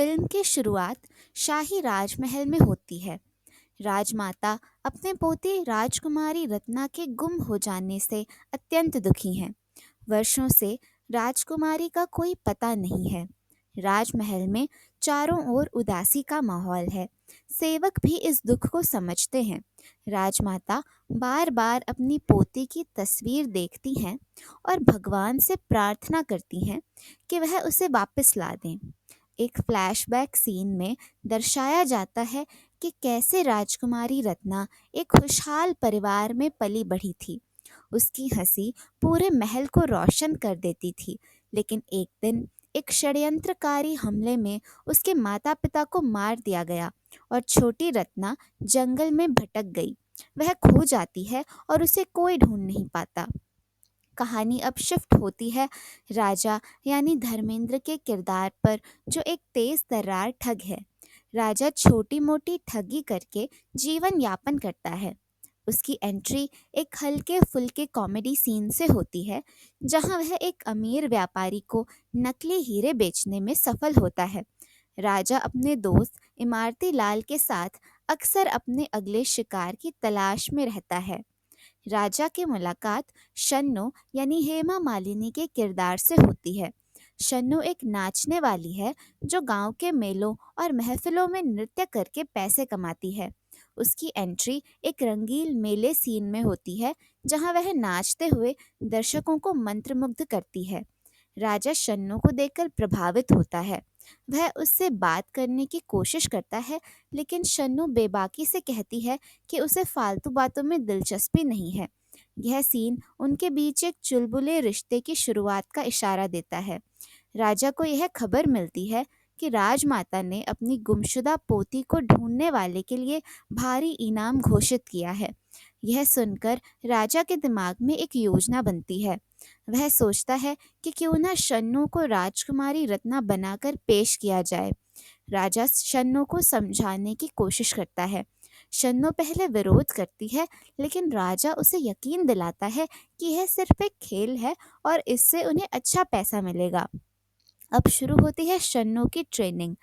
Film की शुरुआत शाही राजमहल में होती है। राजमाता अपने पोते राजकुमारी रत्ना के गुम हो जाने से अत्यंत दुखी हैं। वर्षों से राजकुमारी का कोई पता नहीं है। राजमहल में चारों ओर उदासी का माहौल है। सेवक भी इस दुख को समझते हैं। राजमाता बार बार अपनी पोती की तस्वीर देखती हैं और भगवान से प्रार्थना करती हैं कि वह उसे वापस ला दें। एक फ्लैशबैक सीन में दर्शाया जाता है कि कैसे राजकुमारी रत्ना एक खुशहाल परिवार में पली बढ़ी थी। उसकी हंसी पूरे महल को रोशन कर देती थी, लेकिन एक दिन एक षड्यंत्रकारी हमले में उसके माता पिता को मार दिया गया और छोटी रत्ना जंगल में भटक गई। वह खो जाती है और उसे कोई ढूंढ नहीं पाता। कहानी अब शिफ्ट होती है राजा यानी धर्मेंद्र के किरदार पर, जो एक तेज तर्रार ठग है। राजा छोटी मोटी ठगी करके जीवन यापन करता है। उसकी एंट्री एक हल्के फुल्के कॉमेडी सीन से होती है, जहां वह एक अमीर व्यापारी को नकली हीरे बेचने में सफल होता है। राजा अपने दोस्त इमारती लाल के साथ अक्सर अपने अगले शिकार की तलाश में रहता है। राजा की मुलाकात शन्नो यानी हेमा मालिनी के किरदार से होती है। शन्नो एक नाचने वाली है जो गांव के मेलों और महफिलों में नृत्य करके पैसे कमाती है। उसकी एंट्री एक रंगीन मेले सीन में होती है, जहां वह नाचते हुए दर्शकों को मंत्रमुग्ध करती है। राजा शन्नो को देखकर प्रभावित होता है। वह उससे बात करने की कोशिश करता है, लेकिन शन्नो बेबाकी से कहती है कि उसे फालतू बातों में दिलचस्पी नहीं है। यह सीन उनके बीच एक चुलबुले रिश्ते की शुरुआत का इशारा देता है। राजा को यह खबर मिलती है कि राजमाता ने अपनी गुमशुदा पोती को ढूंढने वाले के लिए भारी इनाम घोषित किया है। यह सुनकर राजा के दिमाग में एक योजना बनती है। वह सोचता है कि क्यों न शन्नु को राजकुमारी रत्ना बनाकर पेश किया जाए। राजा शन्नु को समझाने की कोशिश करता है। शन्नु पहले विरोध करती है, लेकिन राजा उसे यकीन दिलाता है कि यह सिर्फ एक खेल है और इससे उन्हें अच्छा पैसा मिलेगा। अब शुरू होती है शन्नु की ट्रेनिंग।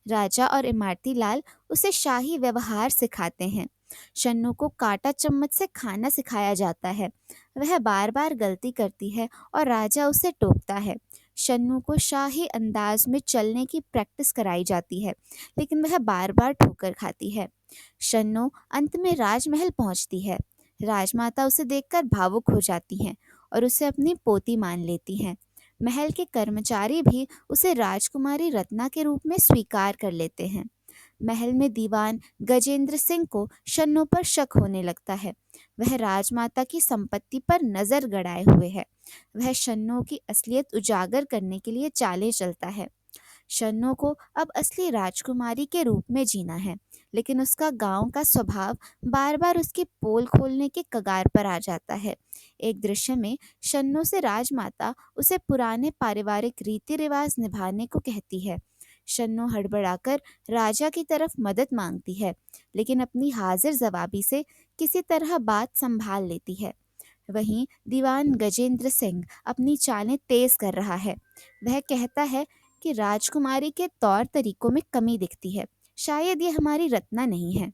राजा और इमारती लाल उसे शाही व्यवहार सिखाते हैं। शन्नु को कांटा चम्मच से खाना सिखाया जाता है। वह बार बार गलती करती है और राजा उसे टोकता है। शन्नु को शाही अंदाज में चलने की प्रैक्टिस कराई जाती है, लेकिन वह बार बार ठोकर खाती है। शन्नु अंत में राजमहल पहुंचती है। राजमाता उसे देखकर भावुक हो जाती हैं और उसे अपनी पोती मान लेती हैं। महल के कर्मचारी भी उसे राजकुमारी रत्ना के रूप में स्वीकार कर लेते हैं। महल में दीवान गजेंद्र सिंह को शन्नु पर शक होने लगता है। वह राजमाता की संपत्ति पर नजर गड़ाए हुए है। वह शन्नु की असलियत उजागर करने के लिए चालें चलता है। शन्नु को अब असली राजकुमारी के रूप में जीना है, लेकिन उसका गांव का स्वभाव बार बार उसकी पोल खोलने के कगार पर आ जाता है। एक दृश्य में शन्नु से राजमाता उसे पुराने पारिवारिक रीति रिवाज निभाने को कहती है। शन्नु हड़बड़ाकर राजा की तरफ मदद मांगती है, लेकिन अपनी हाजिर जवाबी से किसी तरह बात संभाल लेती है। वहीं दीवान गजेंद्र सिंह अपनी चालें तेज कर रहा है। वह कहता है कि राजकुमारी के तौर तरीकों में कमी दिखती है। शायद ये हमारी रत्ना नहीं है।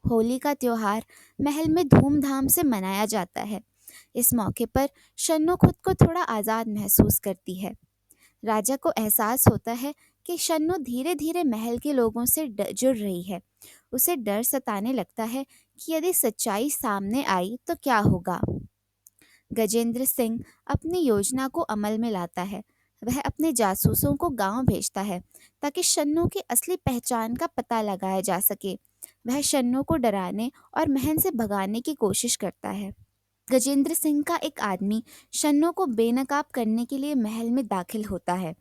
होली का त्योहार महल में धूमधाम से मनाया जाता है। इस मौके पर शन्नु खुद को थोड़ा आज़ाद महसूस करती है। राजा को एहसास होता है कि शन्नु धीरे धीरे महल के लोगों से जुड़ रही है। उसे डर सताने लगता है कि यदि सच्चाई सामने आई तो क्या होगा। गजेंद्र सिंह अपनी योजना को अमल में लाता है। वह अपने जासूसों को गांव भेजता है ताकि शन्नु की असली पहचान का पता लगाया जा सके। वह शन्नु को डराने और महल से भगाने की कोशिश करता है। गजेंद्र सिंह का एक आदमी शन्नु को बेनकाब करने के लिए महल में दाखिल होता है।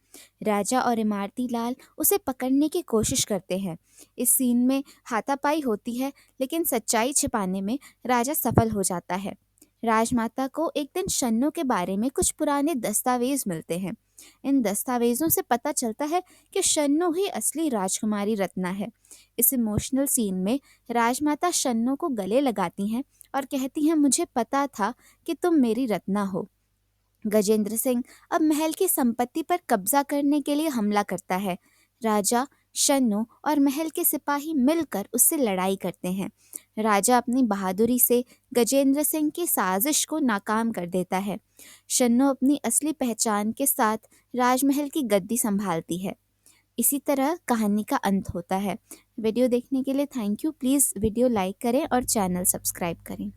राजा और इमारती लाल उसे पकड़ने की कोशिश करते हैं। इस सीन में हाथापाई होती है, लेकिन सच्चाई छिपाने में राजा सफल हो जाता है। राजमाता को एक दिन शन्नु के बारे में कुछ पुराने दस्तावेज मिलते हैं। इन दस्तावेजों से पता चलता है कि शन्नु ही असली राजकुमारी रत्ना है। इस इमोशनल सीन में राजमाता शन्नु को गले लगाती हैं और कहती हैं, मुझे पता था कि तुम मेरी रत्ना हो। गजेंद्र सिंह अब महल की संपत्ति पर कब्जा करने के लिए हमला करता है। राजा शन्नु और महल के सिपाही मिलकर उससे लड़ाई करते हैं। राजा अपनी बहादुरी से गजेंद्र सिंह की साजिश को नाकाम कर देता है। शन्नु अपनी असली पहचान के साथ राजमहल की गद्दी संभालती है। इसी तरह कहानी का अंत होता है। वीडियो देखने के लिए thank you. Please video like करें और चैनल सब्सक्राइब करें।